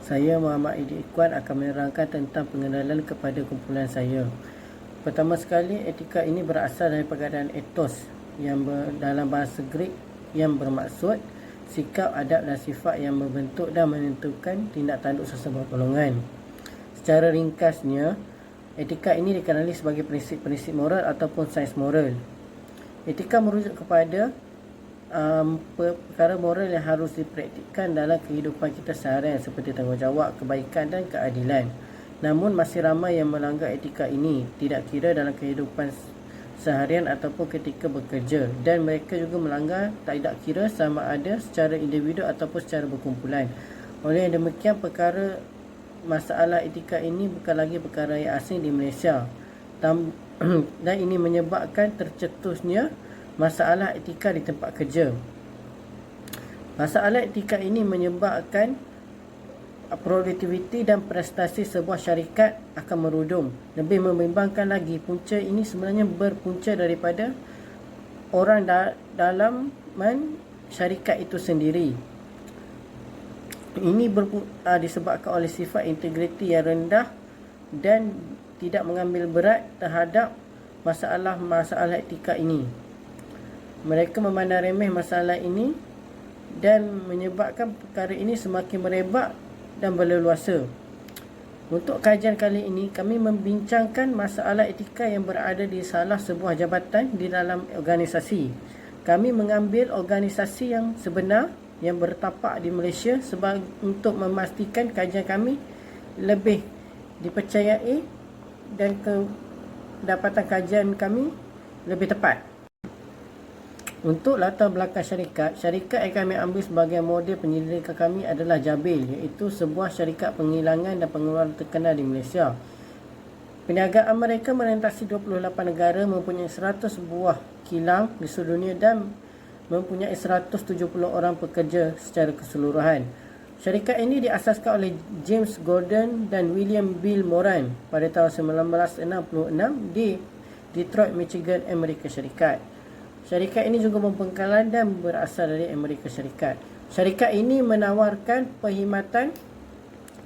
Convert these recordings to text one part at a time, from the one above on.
Saya Muhammad Idi Ikhwan akan menerangkan tentang pengenalan kepada kumpulan saya. Pertama sekali, etika ini berasal dari perkataan ethos yang dalam bahasa Greek yang bermaksud sikap, adab dan sifat yang membentuk dan menentukan tindak tanduk sesebuah golongan. Secara ringkasnya, etika ini dikenali sebagai prinsip-prinsip moral ataupun sains moral. Etika merujuk kepada perkara moral yang harus dipraktikkan dalam kehidupan kita seharian seperti tanggungjawab, kebaikan dan keadilan. Namun masih ramai yang melanggar etika ini, tidak kira dalam kehidupan seharian ataupun ketika bekerja, dan mereka juga melanggar tidak kira sama ada secara individu ataupun secara berkumpulan. Oleh yang demikian, masalah etika ini bukan lagi perkara yang asing di Malaysia, dan ini menyebabkan tercetusnya masalah etika di tempat kerja. Masalah etika ini menyebabkan produktiviti dan prestasi sebuah syarikat akan merudum. Lebih membimbangkan lagi, punca ini sebenarnya berpunca daripada orang dalaman syarikat itu sendiri. Ini disebabkan oleh sifat integriti yang rendah dan tidak mengambil berat terhadap masalah etika ini. Mereka memandang remeh masalah ini dan menyebabkan perkara ini semakin merebak dan berleluasa. Untuk kajian kali ini, kami membincangkan masalah etika yang berada di salah sebuah jabatan di dalam organisasi. Kami mengambil organisasi yang sebenar yang bertapak di Malaysia untuk memastikan kajian kami lebih dipercayai dan kedapatan kajian kami lebih tepat. Untuk latar belakang syarikat yang kami ambil sebagai model penyelidikan kami adalah Jabil, iaitu sebuah syarikat penghilangan dan pengeluaran terkenal di Malaysia. Perniagaan mereka merentasi 28 negara, mempunyai 100 buah kilang di seluruh dunia dan mempunyai 170 orang pekerja secara keseluruhan. Syarikat ini diasaskan oleh James Gordon dan William Bill Moran pada tahun 1966 di Detroit, Michigan, Amerika Syarikat. Syarikat ini juga membengkalan dan berasal dari Amerika Syarikat. Syarikat ini menawarkan perkhidmatan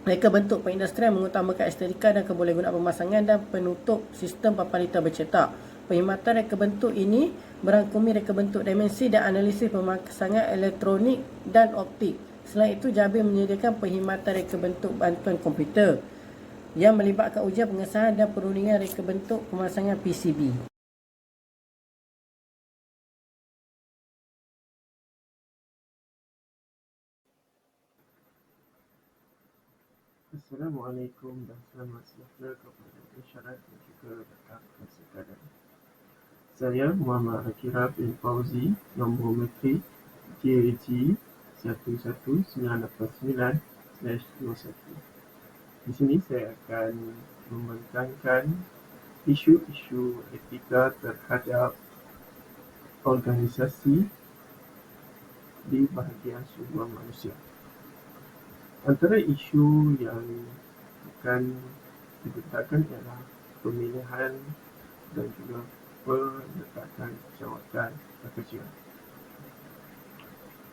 reka bentuk perindustrian mengutamakan estetika dan kebolehgunaan pemasangan dan penutup sistem papan litar bercetak. Perkhidmatan reka bentuk ini merangkumi reka bentuk dimensi dan analisis pemasangan elektronik dan optik. Selain itu, Jabil menyediakan perkhidmatan reka bentuk bantuan komputer yang melibatkan ujian pengesahan dan perundingan reka bentuk pemasangan PCB. Assalamualaikum dan selamat sejahtera kepada masyarakat dan juga rakan sekalian. Saya Muhammad Akira bin Fauzi, nombor metrik JG 11989/21. Di sini saya akan membentangkan isu-isu etika terhadap organisasi di bahagian sumber manusia. Antara isu yang akan dibentangkan ialah pemilihan dan juga penetapan jawatan pekerja.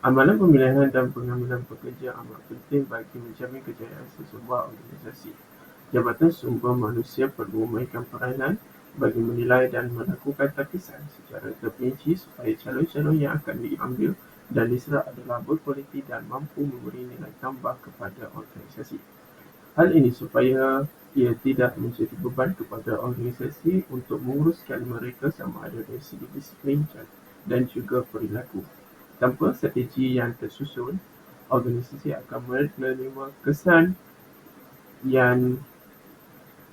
Amalan pemilihan dan pengambilan pekerja amat penting bagi menjamin kejayaan sesebuah organisasi. Jabatan sumber manusia perlu memainkan peranan bagi menilai dan melakukan tapisan secara terperinci supaya calon-calon yang akan diambil dan diserah adalah berkualiti dan mampu memberi nilai tambah kepada organisasi. Hal ini supaya ia tidak menjadi beban kepada organisasi untuk menguruskan mereka sama ada dari segi disiplin dan juga perilaku. Tanpa strategi yang tersusun, organisasi akan menerima kesan yang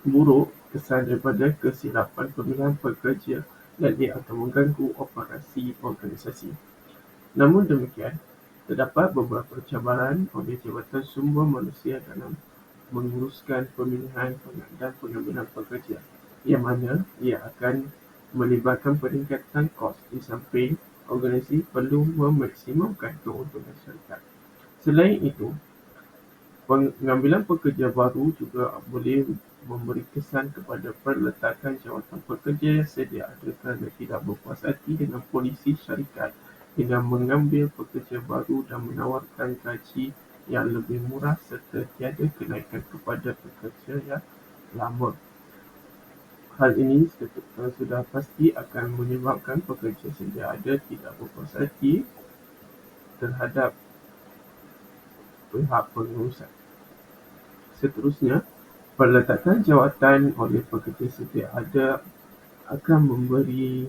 buruk, kesan daripada kesilapan pemilihan pekerja, dan ia akan mengganggu operasi organisasi. Namun demikian, terdapat beberapa cabaran oleh Jabatan Sumber Manusia dalam menguruskan pemilihan dan pengambilan pekerja, yang mana ia akan melibatkan peningkatan kos di samping organisasi perlu memaksimumkan keuntungan syarikat. Selain itu, pengambilan pekerja baru juga boleh memberi kesan kepada perletakan jawatan pekerja yang sedia ada kerana tidak berpuas hati dengan polisi syarikat dengan mengambil pekerja baru dan menawarkan gaji yang lebih murah serta tiada kenaikan kepada pekerja yang lama. Hal ini sudah pasti akan menyebabkan pekerja sedia ada tidak berpuas hati terhadap pihak pengurusan. Seterusnya, peletakan jawatan oleh pekerja sedia ada akan memberi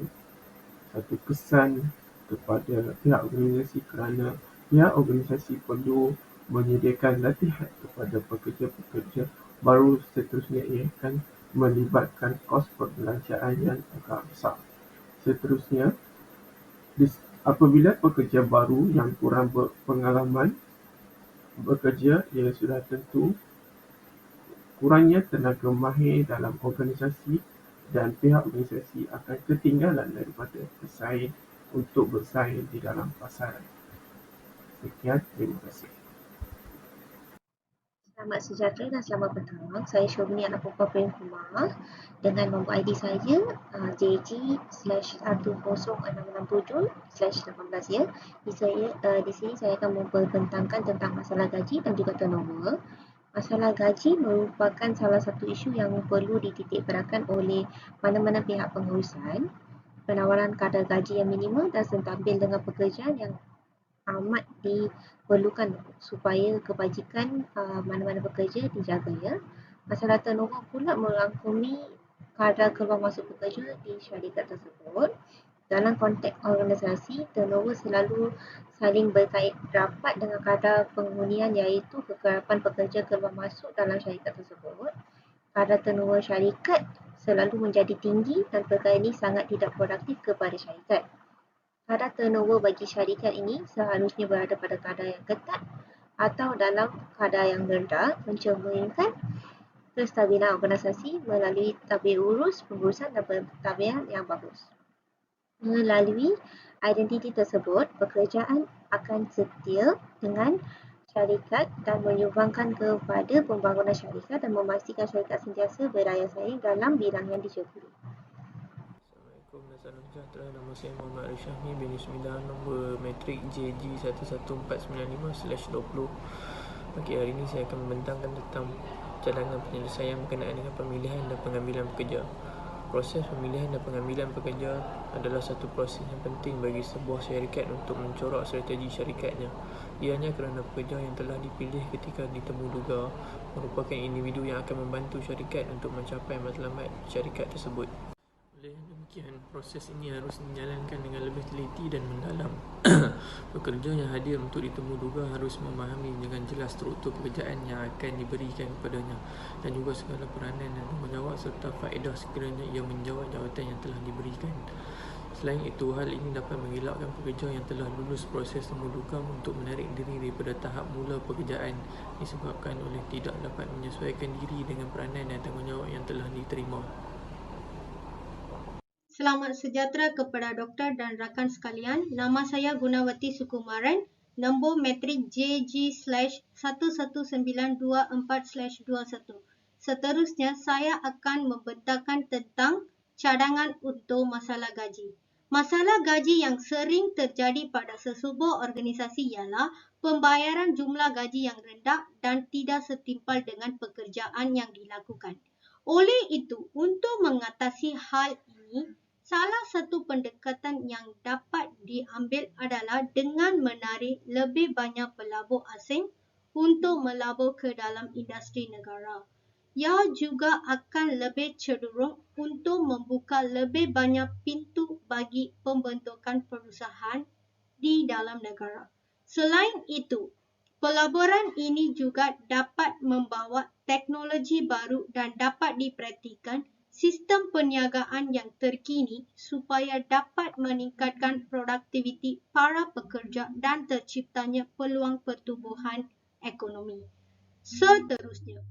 satu kesan kepada pihak organisasi kerana pihak organisasi perlu menyediakan latihan kepada pekerja-pekerja baru. Seterusnya, ia akan melibatkan kos perbelanjaan yang agak besar. Seterusnya, apabila pekerja baru yang kurang berpengalaman bekerja, ia sudah tentu kurangnya tenaga mahir dalam organisasi dan pihak organisasi akan ketinggalan daripada pesaing untuk bersaing di dalam pasaran. Sekian, terima kasih. Selamat sejahtera dan selamat petang. Saya Syobni anak perempuan Prem Kumar dengan nombor ID saya JG/10667/18 ya. Di sini saya akan memperbentangkan tentang masalah gaji dan juga turnover. Masalah gaji merupakan salah satu isu yang perlu dititik beratkan oleh mana-mana pihak pengurusan. Penawaran kadar gaji yang minimum dan sentabil dengan pekerjaan yang amat diperlukan supaya kebajikan mana-mana pekerja dijaga ya. Masalah turnover pula merangkumi kadar keluar masuk pekerja di syarikat tersebut. Dalam konteks organisasi, turnover selalu saling berkait rapat dengan kadar penghunian iaitu kekerapan pekerja keluar masuk dalam syarikat tersebut. Kadar turnover syarikat selalu menjadi tinggi dan perkara ini sangat tidak produktif kepada syarikat. Kadar turnover bagi syarikat ini seharusnya berada pada kadar yang ketat atau dalam kadar yang rendah, mencerminkan kestabilan organisasi melalui tabir urus, pengurusan dan pentadbiran yang bagus. Melalui identiti tersebut, pekerjaan akan setia dengan syarikat dan menyumbangkan kepada pembangunan syarikat dan memastikan syarikat sentiasa berdaya saing dalam bidang yang disyukuri. Assalamualaikum dan salam sejahtera. Nama saya Muhammad Arishami bin Ismillah, nombor metrik JG11495/20. Pagi hari ini saya akan membentangkan tentang cadangan penyelesaian berkenaan dengan pemilihan dan pengambilan pekerja. Proses pemilihan dan pengambilan pekerja adalah satu proses yang penting bagi sebuah syarikat untuk mencorak strategi syarikatnya. Ianya kerana pekerja yang telah dipilih ketika ditemu duga merupakan individu yang akan membantu syarikat untuk mencapai matlamat syarikat tersebut. Oleh demikian, proses ini harus dijalankan dengan lebih teliti dan mendalam. Pekerja yang hadir untuk ditemu duga harus memahami dengan jelas struktur pekerjaan yang akan diberikan kepadanya dan juga segala peranan dan tanggungjawab serta faedah sekiranya ia menjawab jawatan yang telah diberikan. Selain itu, hal ini dapat mengelakkan pekerja yang telah lulus proses temu duga untuk menarik diri daripada tahap mula pekerjaan disebabkan oleh tidak dapat menyesuaikan diri dengan peranan dan tanggungjawab yang telah diterima. Selamat sejahtera kepada doktor dan rakan sekalian. Nama saya Gunawati Sukumaran, nombor metrik JG/11924/21. Seterusnya, saya akan membentangkan tentang cadangan untuk masalah gaji. Masalah gaji yang sering terjadi pada sesebuah organisasi ialah pembayaran jumlah gaji yang rendah dan tidak setimpal dengan pekerjaan yang dilakukan. Oleh itu, untuk mengatasi hal ini, salah satu pendekatan yang dapat diambil adalah dengan menarik lebih banyak pelabur asing untuk melabur ke dalam industri negara. Ia juga akan lebih cenderung untuk membuka lebih banyak pintu bagi pembentukan perusahaan di dalam negara. Selain itu, pelaburan ini juga dapat membawa teknologi baru dan dapat dipraktikkan sistem perniagaan yang terkini supaya dapat meningkatkan produktiviti para pekerja dan terciptanya peluang pertumbuhan ekonomi. Seterusnya,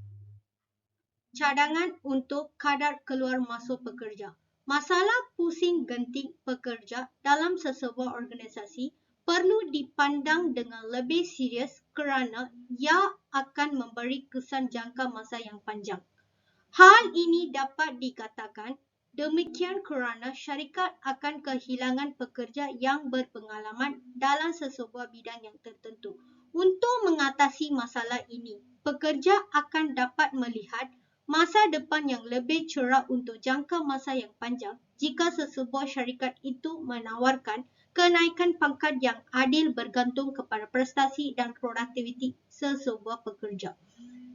cadangan untuk kadar keluar masuk pekerja. Masalah pusing genting pekerja dalam sesebuah organisasi perlu dipandang dengan lebih serius kerana ia akan memberi kesan jangka masa yang panjang. Hal ini dapat dikatakan demikian kerana syarikat akan kehilangan pekerja yang berpengalaman dalam sesebuah bidang yang tertentu. Untuk mengatasi masalah ini, pekerja akan dapat melihat masa depan yang lebih cerah untuk jangka masa yang panjang jika sesebuah syarikat itu menawarkan kenaikan pangkat yang adil bergantung kepada prestasi dan produktiviti sesebuah pekerja.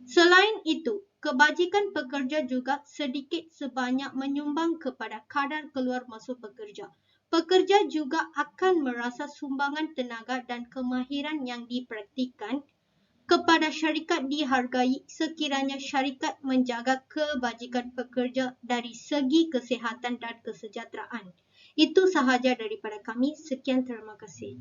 Selain itu, kebajikan pekerja juga sedikit sebanyak menyumbang kepada kadar keluar masuk pekerja. Pekerja juga akan merasa sumbangan tenaga dan kemahiran yang dipraktikkan kepada syarikat dihargai sekiranya syarikat menjaga kebajikan pekerja dari segi kesihatan dan kesejahteraan. Itu sahaja daripada kami. Sekian, terima kasih.